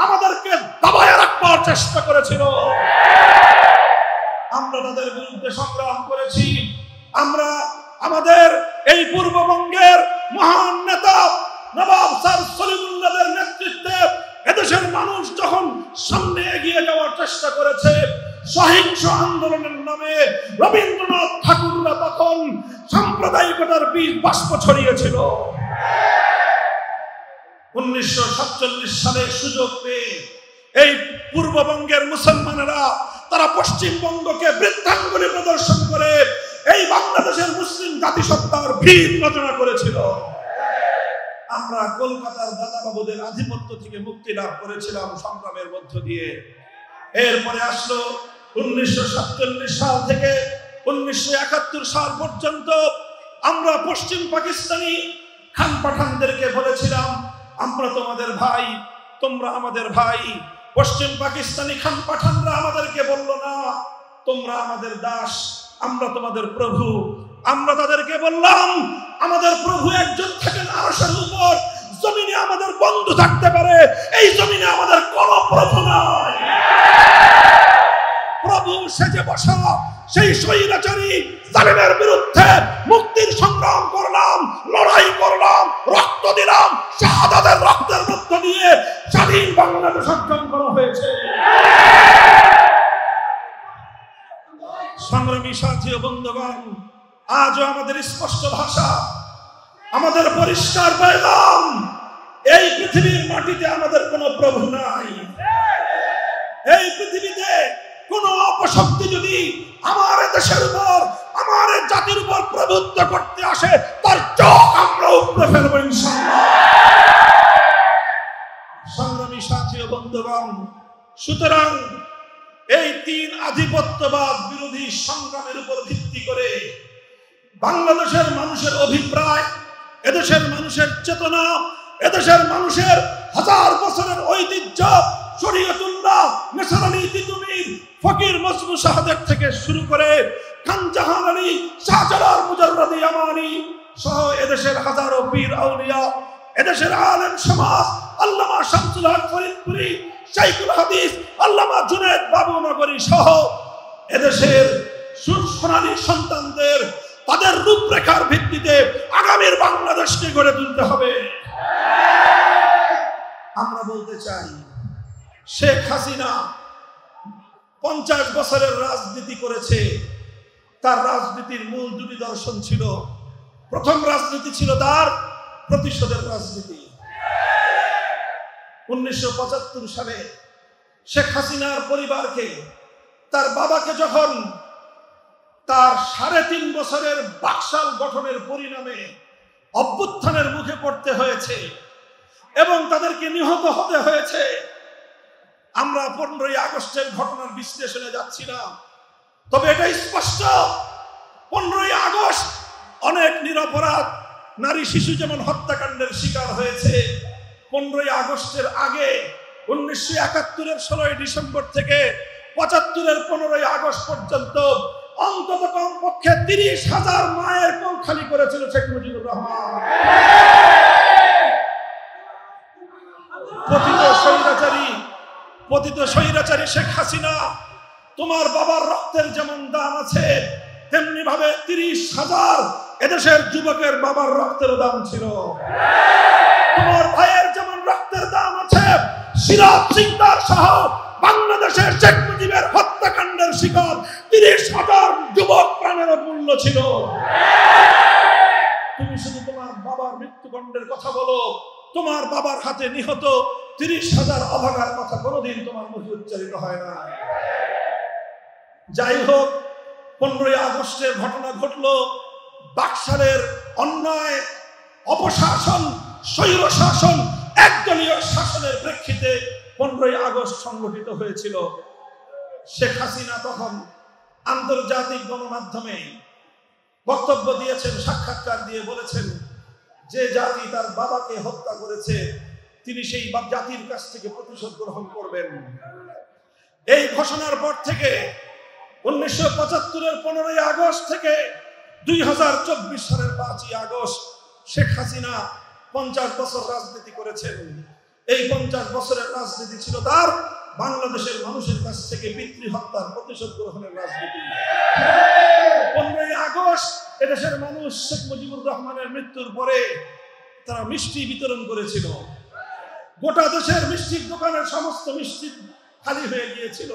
আমাদেরকে দাবায় রাখবার চেষ্টা করেছিল। আমরা তাদের বিরুদ্ধে সংগ্রাম করেছি। আমরা আমাদের এই পূর্ববঙ্গের মহান নেতা নবাব স্যার সলিমুল্লাহদের নেতৃত্বে এদেশের মানুষ যখন সামনে এগিয়ে যাওয়ার চেষ্টা করেছে, সহিংস আন্দোলনের নামে রবীন্দ্রনাথ ঠাকুররা তখন সাম্প্রদায়িকতার বীজ বাষ্প ছড়িয়েছিল। 1947 সালে সুযোগ পেয়ে এই পূর্ববঙ্গের মুসলমানেরা তারা পশ্চিমবঙ্গকে বৃদ্ধাঙ্গুলি প্রদর্শন করে এই বাংলাদেশের মুসলিম জাতিসত্তার ভিত রচনা করেছিল। আমরা কলকাতার দাদাবাবুদের আধিপত্য থেকে মুক্তি লাভ করেছিলাম সংগ্রামের মধ্য দিয়ে। এরপরে আসলো 1947 সাল থেকে 1971 সাল পর্যন্ত আমরা পশ্চিম পাকিস্তানি খান পাঠানদেরকে বলেছিলাম, আমরা তোমাদের ভাই, তোমরা আমাদের ভাই। পশ্চিম পাকিস্তানি খান পাঠানরা আমাদেরকে বলল, না, তোমরা আমাদের দাস, আমরা তোমাদের প্রভু। আমরা তাদেরকে বললাম, আমাদের প্রভু একজন থাকেন আরশের উপর, জমিনে আমাদের বন্ধু থাকতে পারে, এই জমিনে আমাদের কোন প্রভু নাই। প্রভু সেজে বসা সেই স্বৈরাচারী জালেমের বিরুদ্ধে মুক্তির সংগ্রাম করলাম, লড়াই করলাম, রক্ত দিলাম, শাহাদাতের রক্তের মধ্য দিয়ে স্বাধীন বাংলাদেশ অর্জন করা হয়েছে। সংগ্রামী সাথী ও বন্ধুগণ, আজও আমাদের স্পষ্ট ভাষা, আমাদের পরিষ্কার পেগাম, এই পৃথিবীর মাটিতে আমাদের কোনো প্রভু নাই। এই পৃথিবীতে কোন অপশক্তি যদি আমার দেশের উপর, আমার জাতির উপর প্রভুত্ব করতে আসে, তার চোখ আমরা উপড়ে ফেলবো ইনশাআল্লাহ। সংগ্রামী সাথী ও বন্ধুগণ, সুতরাং এই তিন আধিপত্যবাদ বিরোধী সংগ্রামের উপর ভিত্তি করে বাংলাদেশের মানুষের অভিপ্রায়, এদেশের মানুষের চেতনা, এদেশের মানুষের হাজার বছরের ঐতিহ্য, শরীয়তুল্লাহ, নেসার আলী তিতুমির, ফকির বজলু শাহদের থেকে শুরু করে খান জাহান আলী, শাহজালাল মুজাররদ ইয়ামানি সহ এদেশের হাজারো পীর আউলিয়া, এদেশের আলেম সমাজ, আল্লামা শামসুল হক ফরিদপুরি, শাইখুল হাদিস আল্লামা জুনায়েদ বাবুনগরী সহ এদেশের সোনালী সন্তানদের তাদের রূপরেখার ভিত্তিতে আগামীর বাংলাদেশকে গড়ে তুলতে হবে। আমরা বলতে চাই, শেখ হাসিনা 50 বছরের রাজনীতি করেছে। তার রাজনীতির মূল দুটি দর্শন ছিল। প্রথম রাজনীতি ছিল তার প্রতিশোধের রাজনীতি। 1975 সালে শেখ হাসিনার পরিবারকে, তার বাবাকে যখন তার 3.5 বছরের বাকশাল গঠনের পরিণামে অভ্যুত্থানের মুখে পড়তে হয়েছে এবং তাদেরকে নিহত হতে হয়েছে, আমরা 15ই আগস্টের ঘটনার বিশ্লেষণে যাচ্ছি না, তবে এটা স্পষ্ট 15ই আগস্ট অনেক নিরপরাধ নারী শিশু যেমন হত্যাকাণ্ডের শিকার হয়েছে, 15ই আগস্টের আগে 1971-এর 16ই ডিসেম্বর থেকে 75-এর 15ই আগস্ট পর্যন্ত অন্তত কমপক্ষে 30,000 মায়ের কোল খালি করেছিল শেখ মুজিবুর রহমান। পতিত স্বৈরাচারী শেখ হাসিনা, তোমার বাবার রক্তের যেমন দাম আছে, তেমনি ভাবে 30,000 এদেশের যুবকের বাবার রক্তের দাম ছিল। তোমার ভাইয়ের যেমন রক্তের দাম আছে, সিরাজ সিকদার সহ বাংলাদেশের শেখ মুজিবের হত্যাকাণ্ডের শিকার 30,000 যুবক প্রাণের মূল্য ছিল। তুমি শুধু তোমার বাবার মৃত্যুদণ্ডের কথা বলো, তোমার বাবার হাতে নিহত 30,000 অভাগার কথা কোনোদিন তোমার মুখে উচ্চারিত হয় না। যাই হোক, 15ই আগস্টের ঘটনা ঘটলো। বাকশালের অন্যায়, অপশাসন, স্বৈর শাসন, একদলীয় শাসনের প্রেক্ষিতে 15ই আগস্ট সংগঠিত হয়েছিল। শেখ হাসিনা তখন আন্তর্জাতিক গণমাধ্যমে বক্তব্য দিয়েছেন, সাক্ষাৎকার দিয়ে বলেছেন যে জাতি তার বাবাকে হত্যা করেছে তিনি সেই জাতির কাছ থেকে প্রতিশোধ গ্রহণ করবেন। এই ঘোষণার পর থেকে 1975-এর 15ই আগস্ট থেকে 2024 সালের 5ই আগস্ট শেখ হাসিনা 50 বছর রাজনীতি করেছেন। এই 50 বছরের রাজনীতি ছিল তার বাংলাদেশের মানুষের কাছ থেকে পিতৃ হত্যার প্রতিশোধ গ্রহণের রাজনীতি। 15ই আগস্ট এদেশের মানুষ শেখ মুজিবুর রহমানের মৃত্যুর পরে তারা মিষ্টি বিতরণ করেছিল। গোটা দেশের মিষ্টির দোকানের সমস্ত মিষ্টি খালি হয়ে গিয়েছিল।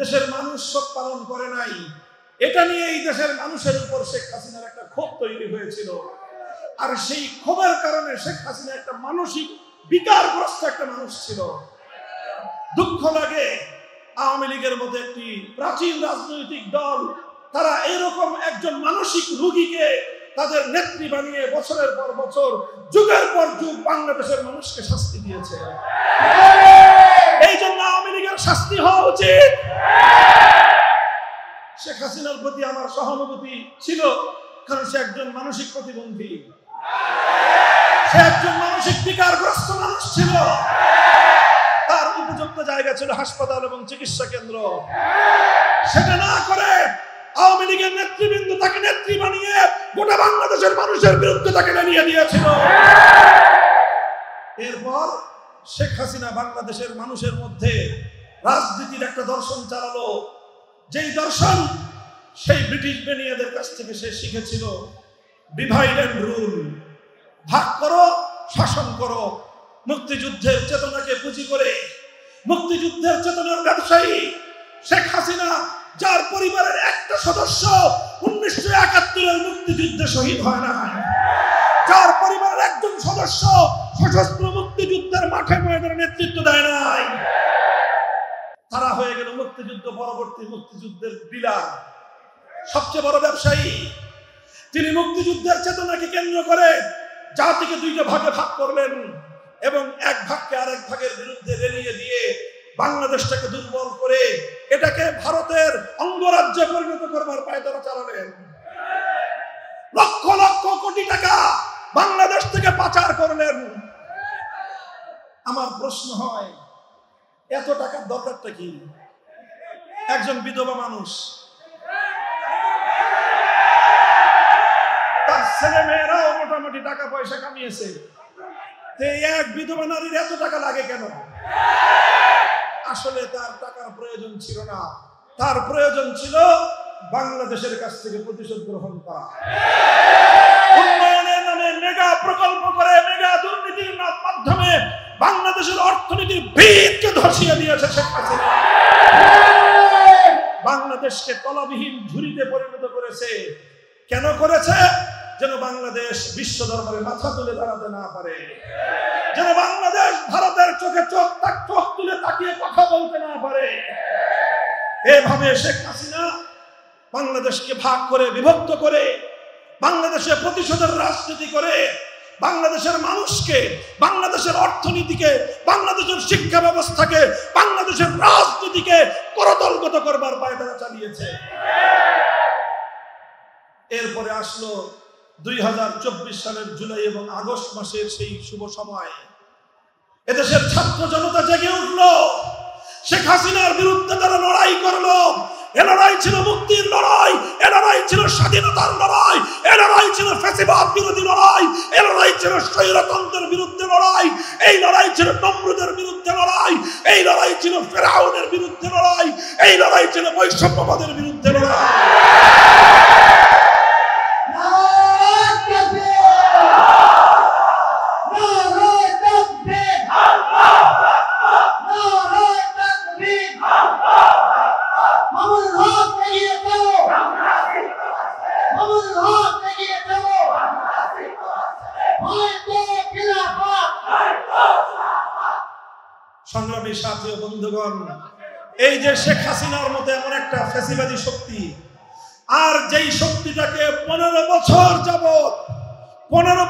দেশের মানুষ শোক পালন করে নাই। এটা নিয়ে এই দেশের মানুষের উপর শেখ হাসিনার একটা ক্ষোভ তৈরি হয়েছিল। আর সেই ক্ষোভের কারণে শেখ হাসিনা একটা মানসিক বিকারগ্রস্ত একটা মানুষ ছিল। দুঃখ লাগে, আওয়ামী লীগের মধ্যে একটি প্রাচীন রাজনৈতিক দল তারা এরকম একজন মানসিক রোগীকে তাদের নেত্রী বানিয়ে বছরের পর বছর, যুগের পর যুগ বাংলাদেশের মানুষকে শাস্তি দিয়েছে। এই জন্য আওয়ামী লীগের শাস্তি হওয়া উচিত। শেখ হাসিনার প্রতি আমার সহানুভূতি ছিল, কারণ সে একজন মানসিক প্রতিবন্ধী, সে একজন মানসিক বিকারগ্রস্ত মানুষ ছিল। তার উপযুক্ত জায়গা ছিল হাসপাতাল এবং চিকিৎসা কেন্দ্র। সেটা না করে আওয়ামী লীগের নেতৃবৃন্দ তাকে নেত্রী বানিয়ে গোটা বাংলাদেশের মানুষের বিরুদ্ধে তাকে নামিয়ে দিয়েছিল। এরপর শেখ হাসিনা বাংলাদেশের মানুষের মধ্যে রাজনীতির একটা দর্শন চালালো, যেই দর্শন সেই ব্রিটিশ বেনিয়াদের কাছ থেকে সে শিখেছিল। ডিভাইড এন্ড রুল, ভাগ করো, শাসন করো। মুক্তিযুদ্ধের চেতনাকে পুঁজি করে, মুক্তিযুদ্ধের চেতনার ব্যবসায়ী শেখ হাসিনা, যার পরিবারের একটা সদস্য 1971-এর মুক্তিযুদ্ধে শহীদ হয় না, যার পরিবারের একজন সদস্য সশস্ত্র মুক্তিযুদ্ধের মাঠে ময়দানে নেতৃত্ব দেয় নাই, তারা হয়ে গেল মুক্তিযুদ্ধ পরবর্তী মুক্তিযুদ্ধের ডিলার, সবচেয়ে বড় ব্যবসায়ী। তিনি মুক্তিযুদ্ধের চেতনাকে কেন্দ্র করে জাতিকে দুইটা ভাগে ভাগ করলেন এবং এক ভাগকে আরেক ভাগের বিরুদ্ধে রেলিয়ে দিয়ে বাংলাদেশটাকে দুর্বল করে এটাকে ভারতের অঙ্গরাজ্যে পরিণত করবার পায়তারা চালালেন। লক্ষ লক্ষ কোটি টাকা বাংলাদেশ থেকে পাচার করলেন। আমার প্রশ্ন হয়, এত টাকার দরকারটা কি? একজন বিধবা মানুষ, তার ছেলে মেয়েরাও মোটামুটি টাকা পয়সা কামিয়েছে, এক বিধবা নারীর এত টাকা লাগে কেন? আসলে তার টাকার প্রয়োজন ছিল না, তার প্রয়োজন ছিল বাংলাদেশের কাছ থেকে প্রতিশোধ গ্রহণ করা। উন্নয়নের নামে মেগা প্রকল্প করে মেগা দুর্নীতির মাধ্যমে বাংলাদেশের অর্থনীতির ভিতকে ধসিয়ে দিয়েছে শেখ হাসিনা। বাংলাদেশকে তলাবিহীন ঝুড়িতে পরিণত করেছে। কেন করেছে? যেন বাংলাদেশ বিশ্ব দরবারে মাথা তুলে দাঁড়াতে না পারে, যেন বাংলাদেশ ভারতের চোখে চোখ তুলে তাকিয়ে কথা বলতে না পারে। এভাবে শেখ হাসিনা বাংলাদেশকে ভাগ করে, বিভক্ত করে, বাংলাদেশে প্রতিশোধের রাজনীতি করে বাংলাদেশের মানুষকে, বাংলাদেশের অর্থনীতিকে, বাংলাদেশের শিক্ষা ব্যবস্থাকে, বাংলাদেশের রাজনীতিকে করতলগত করবার পায়তারা চালিয়েছে। এরপরে আসলো 2024 সালের জুলাই এবং আগস্ট মাসের সেই শুভ সময়। এদেশের ছাত্র জনতা জেগে উঠলো, শেখ হাসিনার বিরুদ্ধে তারা লড়াই করলো। এ লড়াই ছিল মুক্তির লড়াই, এ লড়াই ছিল স্বাধীনতার লড়াই, এ লড়াই ছিল ফ্যাসিবাদ বিরোধী লড়াই, এ লড়াই ছিল স্বৈরতন্ত্রের বিরুদ্ধে লড়াই, এই লড়াই ছিল নমরুদের বিরুদ্ধে লড়াই, এই লড়াই ছিল ফেরাউনের বিরুদ্ধে লড়াই, এই লড়াই ছিল বৈষম্যবাদের বিরুদ্ধে লড়াই। সংগ্রামী সাথী ও বন্ধুগণ, এই যে শেখ হাসিনার মতো এমন একটা ফ্যাসিবাদী শক্তি, আর যেই শক্তিটাকে 15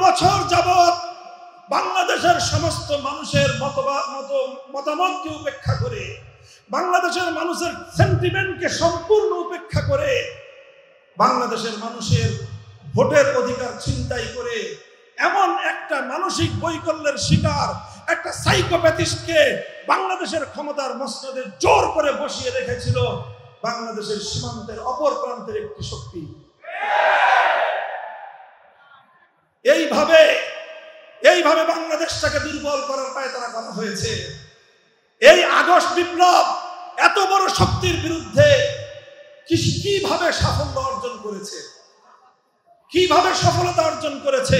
বছর যাবত বাংলাদেশের সমস্ত মানুষের মতামতকে উপেক্ষা করে, বাংলাদেশের মানুষের সেন্টিমেন্টকে সম্পূর্ণ উপেক্ষা করে, বাংলাদেশের মানুষের ভোটের অধিকার ছিনতাই করে এমন একটা মানসিক বৈকল্যের শিকার একটা সাইকোপ্যাথিস্টকে বাংলাদেশের ক্ষমতার মসনদে জোর করে বসিয়ে রেখেছিল বাংলাদেশের সীমান্তের অপর প্রান্তের একটি শক্তি। এইভাবে বাংলাদেশটাকে দুর্বল করার পায়তারা করা হয়েছে। এই আগস্ট বিপ্লব এত বড় শক্তির বিরুদ্ধে কিভাবে সাফল্য অর্জন করেছে, কিভাবে সফলতা অর্জন করেছে,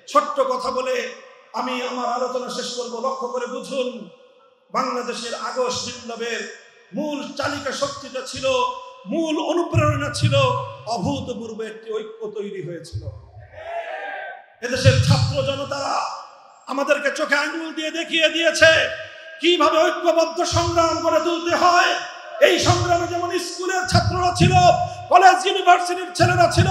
ছোট্ট কথা বলে আমি আমার আলোচনা শেষ করব। লক্ষ্য করে বুঝুন, বাংলাদেশের আগস্ট বিপ্লবের মূল চালিকা শক্তিটা ছিল, মূল অনুপ্রেরণা ছিল অভূতপূর্ব একটি ঐক্য তৈরি হয়েছিল। এদেশের ছাত্র জনতারা আমাদেরকে চোখে আঙুল দিয়ে দেখিয়ে দিয়েছে কিভাবে ঐক্যবদ্ধ সংগ্রাম করে তুলতে হয়। এই সংগ্রামে যেমন স্কুলের ছাত্ররা ছিল, কলেজ ইউনিভার্সিটির ছেলেরা ছিল,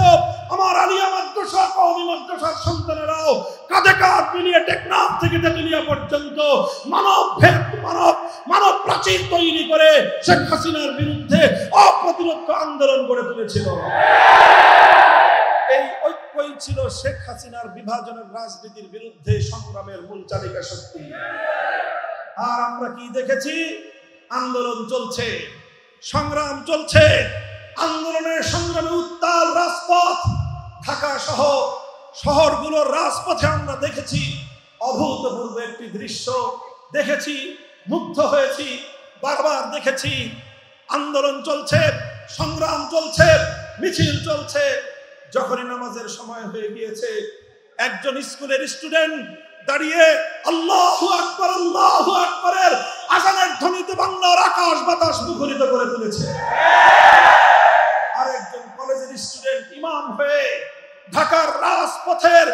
আমার আলিয়া মাদ্রাসা কওমি মাদ্রাসার সন্তানেরাও কাঁধে কাঁধ মিলিয়ে টেকনাফ থেকে তেতুলিয়া পর্যন্ত মানব প্রাচীর তৈরি করে শেখ হাসিনার বিরুদ্ধে অপ্রতিরোধ আন্দোলন গড়ে তুলেছিল। এই ঐক্যই ছিল শেখ হাসিনার বিভাজনের রাজনীতির বিরুদ্ধে সংগ্রামের মূল চালিকা শক্তি। আর আমরা কি দেখেছি? আন্দোলন চলছে, সংগ্রাম চলছে, আন্দোলনের সংগ্রামে উত্তাল রাজপথ, ঢাকা সহ শহরগুলোর রাজপথে আমরা দেখেছি অভূতপূর্ব একটি দৃশ্য দেখেছি, মুগ্ধ হয়েছি, বারবার দেখেছি। আন্দোলন চলছে, সংগ্রাম চলছে, মিছিল চলছে। যখনই নামাজের সময় হয়ে গিয়েছে, একজন স্কুলের স্টুডেন্ট দাঁড়িয়ে আল্লাহু আকবার আল্লাহু আকবারের আযানের ধ্বনিতে বাংলার আকাশ বাতাস মুখরিত করে তুলেছে। আর একজন কলেজের স্টুডেন্ট ইমাম হয়ে ঢাকার রাজপথের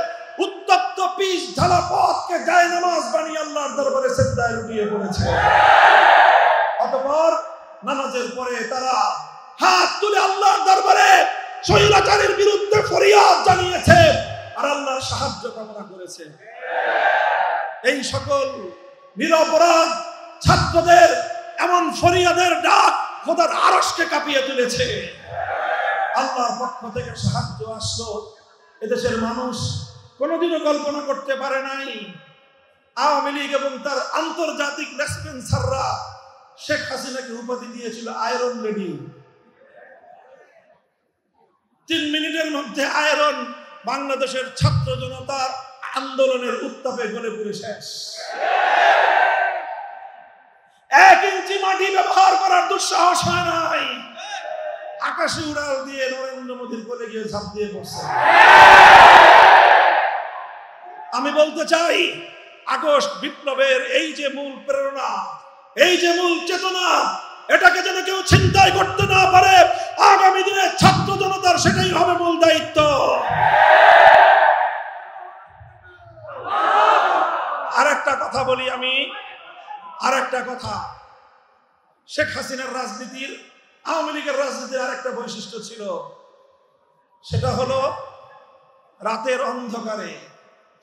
উত্তপ্ত পিচ ঢালা পথকে জায়নামাজ বানিয়ে আল্লাহর দরবারে সিজদায় লুটিয়ে পড়েছে। অতঃপর নামাজের পরে তারা হাত তুলে আল্লাহর দরবারে স্বৈরাচারের বিরুদ্ধে ফরিয়াদ জানিয়েছে আর আল্লাহর সাহায্য কামনা করেছে। এই সকল নিরপরাধ ছাত্রদের এমন ফরিয়াদের ডাক খোদার আরশকে কাঁপিয়ে তুলেছে। আল্লাহর পক্ষ থেকে সাহায্য আসলো। এদেশের মানুষ কোনোদিনও কল্পনা করতে পারে নাই আওয়ামী লীগ এবং তার আন্তর্জাতিক লেসপেন্সাররা শেখ হাসিনাকে উপাধি দিয়েছিল আয়রন লেডি। 3 মিনিটের মধ্যে আয়রন বাংলাদেশের ছাত্র জনতার আন্দোলনের উত্তাপে গলে পুড়ে শেষ। 1 ইঞ্চি মাটি ব্যবহার করার দুঃসাহস হয় নাই, আকাশে উড়াল দিয়ে নরেন্দ্র মোদীর কোলে গিয়ে ঝাঁপ দিয়ে পড়ছে। আমি বলতে চাই, আগস্ট বিপ্লবের এই যে মূল প্রেরণা, এই যে মূল চেতনা, এটাকে যেন কেউ ছিনতাই করতে না পারে। আগামী দিনে ছাত্র জনতার সেটাই হবে মূল দায়িত্ব। আরেকটা কথা বলি আমি, আরেকটা কথা, শেখ হাসিনার রাজনীতির, আওয়ামী লীগের রাজনীতির আরেকটা বৈশিষ্ট্য ছিল, সেটা হলো রাতের অন্ধকারে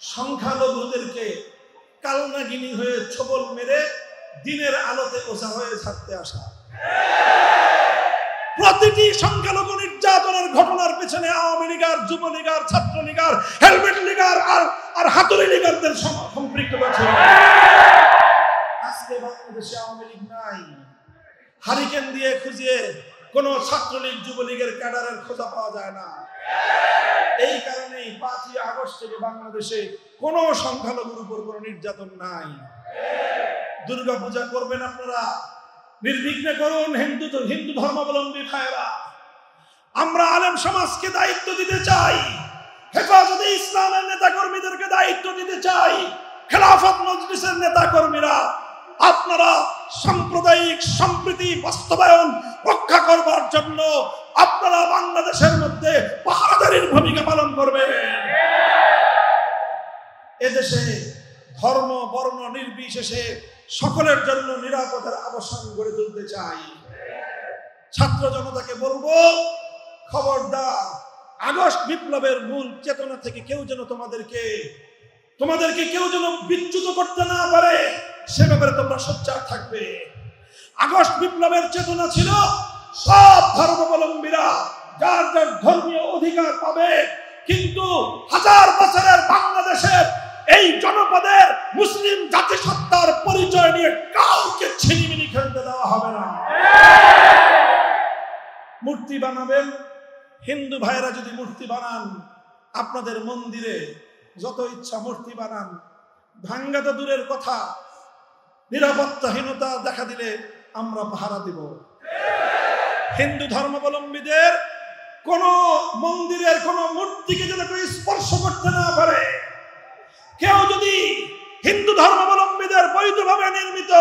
সংখ্যালঘুদেরকে কালনাগিনী হয়ে ছবল মেরে দিনের আলোতে ওঝা হয়ে ছাড়তে আসা। প্রতিটি সংখ্যালঘু নির্যাতনের ঘটনার পেছনে আওয়ামী লীগার, যুবলীগার, ছাত্রলীগার, হেলমেট লীগার আর হাতুড়ি লীগারদের সম্পৃক্ততা ছিল। আজকে বাংলাদেশে আওয়ামী লীগ নাই। হারিকেন দিয়ে খুঁজিয়ে কোনো ছাত্রলীগ, যুবলীগের ক্যাডারের খোঁজা পাওয়া যায় না। এই কারণেই 5ই আগস্ট থেকে বাংলাদেশে কোনো সংখ্যালঘুর উপর কোনো নির্যাতন নাই। দুর্গা পূজা করবেন আপনারা, নির্বিঘ্নে করুন। হিন্দু ধর্মাবলম্বী ভাইরা, আমরা আলেম সমাজকে দায়িত্ব দিতে চাই, হেফাজতে ইসলামের নেতা কর্মীদেরকে দায়িত্ব দিতে চাই, খেলাফত মজলিসের নেতা কর্মীরা, আপনারা সাম্প্রদায়িক সম্প্রীতি বাস্তবায়ন রক্ষা করবার জন্য আপনারা বাংলাদেশের মধ্যে পাহারাদারির ভূমিকা পালন করবেন। এদেশে ধর্ম বর্ণ নির্বিশেষে সকলের জন্য নিরাপদের আবাসন গড়ে তুলতে চাই। ছাত্র জনতাকে বলবো, খবরদার আগস্ট বিপ্লবের মূল চেতনা থেকে কেউ যেন তোমাদেরকে কেউ যেন বিচ্যুত করতে না পারে, সে ব্যাপারে তোমরা সোচ্চার থাকবে। আগস্ট বিপ্লবের চেতনা ছিল সব ধর্মাবলম্বীরা যার যার ধর্মীয় অধিকার পাবে, কিন্তু হাজার বছরের বাংলাদেশের এই জনপদের মুসলিম জাতিসত্তার পরিচয় নিয়ে কাউকে ছিনিমিনি খেলতে দেওয়া হবে না। মূর্তি বানাবেন, হিন্দু ভাইরা যদি মূর্তি বানান, আপনাদের মন্দিরে যত ইচ্ছা মূর্তি বানান, ভাঙ্গা তো দূরের কথা, নিরাপত্তাহীনতা দেখা দিলে আমরা পাহারা দিব। হিন্দু ধর্মাবলম্বীদের কোন মন্দিরের কোন মূর্তিকে যেন কেউ স্পর্শ করতে না পারে। কেউ যদি হিন্দু ধর্মাবলম্বীদের বৈধভাবে নির্মিত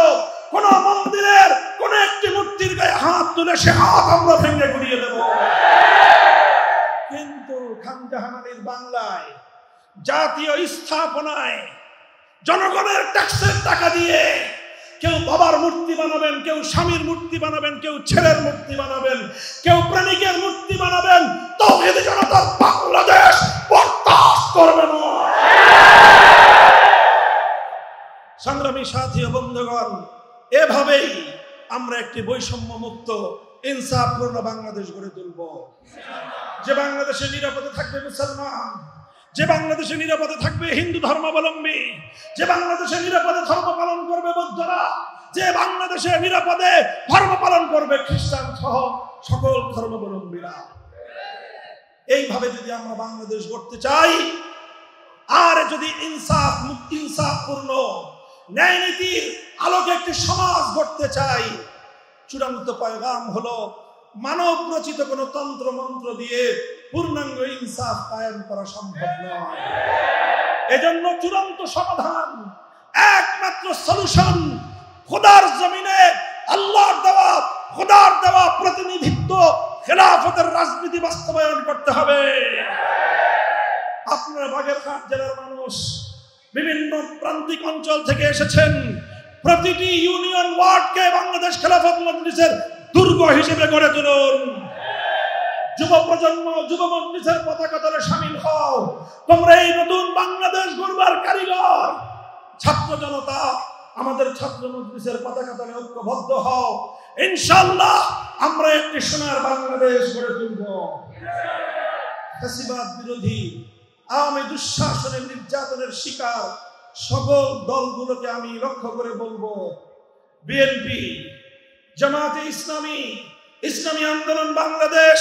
কোন মন্দিরের কোন একটি মূর্তির গায়ে হাত তুলে সে হাত আমরা ভেঙে গুড়িয়ে দেব। কিন্তু খান জাহানের বাংলায় জাতীয় স্থাপনায় জনগণের ট্যাক্সের টাকা দিয়ে কেউ বাবার মূর্তি বানাবেন, কেউ স্বামীর মূর্তি বানাবেন, কেউ ছেলের মূর্তি বানাবেন, কেউ প্রেমিকের মূর্তি বানাবেন, তাওহীদ জনতার বাংলাদেশ বরদাস্ত করবে না। সংগ্রামী সাথী ও বন্ধুগণ, এভাবেই আমরা একটি বৈষম্য মুক্ত ইনসাফপূর্ণ বাংলাদেশ গড়ে তুলব, যে বাংলাদেশে নিরাপদে থাকবে মুসলমান, যে বাংলাদেশে নিরাপদে থাকবে হিন্দু ধর্মাবলম্বী, যে বাংলাদেশে নিরাপদে ধর্ম পালন করবে বৌদ্ধরা, যে বাংলাদেশে নিরাপদে ধর্ম পালন করবে খ্রিস্টান সহ সকল ধর্মাবলম্বীরা। এইভাবে যদি আমরা বাংলাদেশ গড়তে চাই, আর যদি ইনসাফপূর্ণ ন্যায় নীতির আলোকে একটি সমাজ গড়তে চাই, চূড়ান্ত পয়গাম হলো মানব রচিত কোন তন্ত্র মন্ত্র দিয়ে পূর্ণাঙ্গ ইনসাফ কায়েম করা সম্ভব নয়। এজন্য চূড়ান্ত সমাধান, একমাত্র সলিউশন খোদার জমিনে আল্লাহর দেওয়া প্রতিনিধিত্ব খেলাফতের রাজনীতি বাস্তবায়ন করতে হবে। আপনারা বাগেরহাট জেলার মানুষ বিভিন্ন প্রান্তিক অঞ্চল থেকে এসেছেন। প্রতিটি ইউনিয়ন ওয়ার্ডকে বাংলাদেশ খেলাফত মজলিসের দুর্গ হিসেবে গড়ে তুলুন। যুব প্রজন্ম যুব মজলিসের পতাকা তলে শামিল হও। তোমরা এই নতুন বাংলাদেশ গড়বার কারিগর। ছাত্র জনতা আমাদের ছাত্র মজলিসের পতাকা তলে ঐক্যবদ্ধ হও। ইনশাআল্লাহ আমরা একটি সোনার বাংলাদেশ গড়ে তুলব। ফ্যাসিবাদ বিরোধী আওয়ামী দুঃশাসনের নির্যাতনের শিকার সকল দলগুলোকে আমি লক্ষ্য করে বলবো, বিএনপি, জামাতে ইসলামী, ইসলামী আন্দোলন বাংলাদেশ,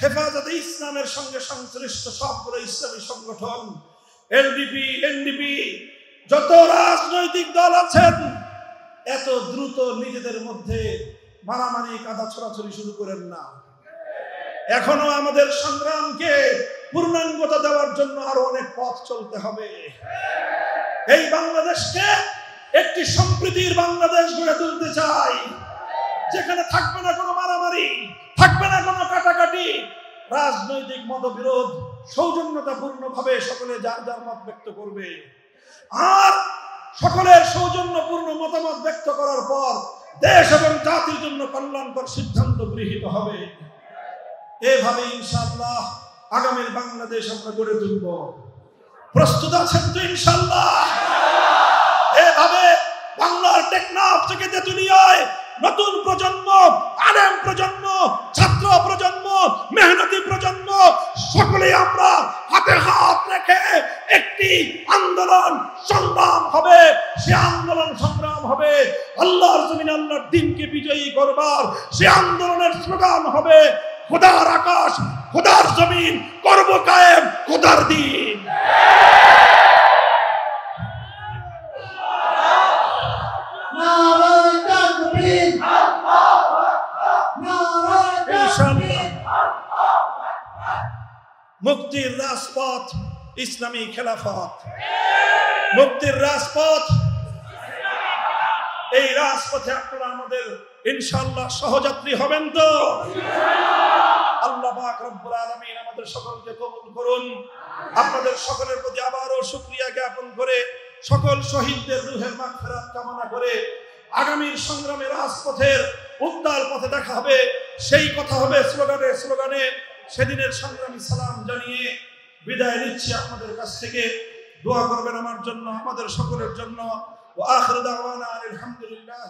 হেফাজতে ইসলামের সঙ্গে সংশ্লিষ্ট সবগুলো ইসলামী সংগঠন, এলডিপি, এনডিপি, যত রাজনৈতিক দল আছেন, এত দ্রুত নিজেদের মধ্যে মারামারি কাদা ছড়াছড়ি শুরু করেন না। এখনো আমাদের সংগ্রামকে পূর্ণাঙ্গতা দেওয়ার জন্য আরো অনেক পথ চলতে হবে। এই বাংলাদেশকে একটি সম্প্রীতির বাংলাদেশ গড়ে তুলতে চাই, যেখানে থাকবে না কোনো মারামারি, থাকবে না কোনো কাটাকাটি, রাজনৈতিক মতবিরোধ সৌজন্যতাপূর্ণভাবে সকলে যার যার মত ব্যক্ত করবে। আর সকলের সৌজন্যপূর্ণ মতামত ব্যক্ত করার পর দেশ এবং জাতির জন্য কল্যাণকর সিদ্ধান্ত গৃহীত হবে। এভাবে ইনশাআল্লাহ আগামীর বাংলাদেশ আমরা গড়ে তুলব। প্রস্তুত আছেন তো ইনশাআল্লাহ? এভাবে বাংলার টেকনাফ থেকে তেতুলিয়ায় নতুন প্রজন্ম, আলেম প্রজন্ম, ছাত্র প্রজন্ম, মেহনতি প্রজন্ম সকলেই আমরা হাতে হাত রেখে একটি আন্দোলন সংগ্রাম হবে। সে আন্দোলন সংগ্রাম হবে আল্লাহর জমিনে আল্লাহর দ্বীনকে বিজয়ী করবার। সে আন্দোলনের স্লোগান হবে খোদার আকাশ, খোদার জমিন, করব কায়েম খোদার দ্বীন। মুক্তির রাজপথ ইসলামী খেলাফত, মুক্তির রাজপথ। এই রাজপথে আপনারা আমাদের ইনশাআল্লাহ সহযাত্রী হবেন তো? আল্লাহ পাক রব্বুল আলামিন আমাদের সকলকে কবুল করুন। আপনাদের সকলের প্রতি আবারও শুকরিয়া জ্ঞাপন করে সকল শহীদদের রূহের মাগফিরাত কামনা করে আগামীর সংগ্রামে রাজপথের উত্তাল পথে দেখা হবে, সেই কথা হবে স্লোগানে স্লোগানে। সেদিনের সংগ্রামী সালাম জানিয়ে বিদায় নিচ্ছি আপনাদের কাছ থেকে। দোয়া করবেন আমার জন্য, আমাদের সকলের জন্য। ওয়া আখিরু দাওয়ানা আলহামদুলিল্লাহ।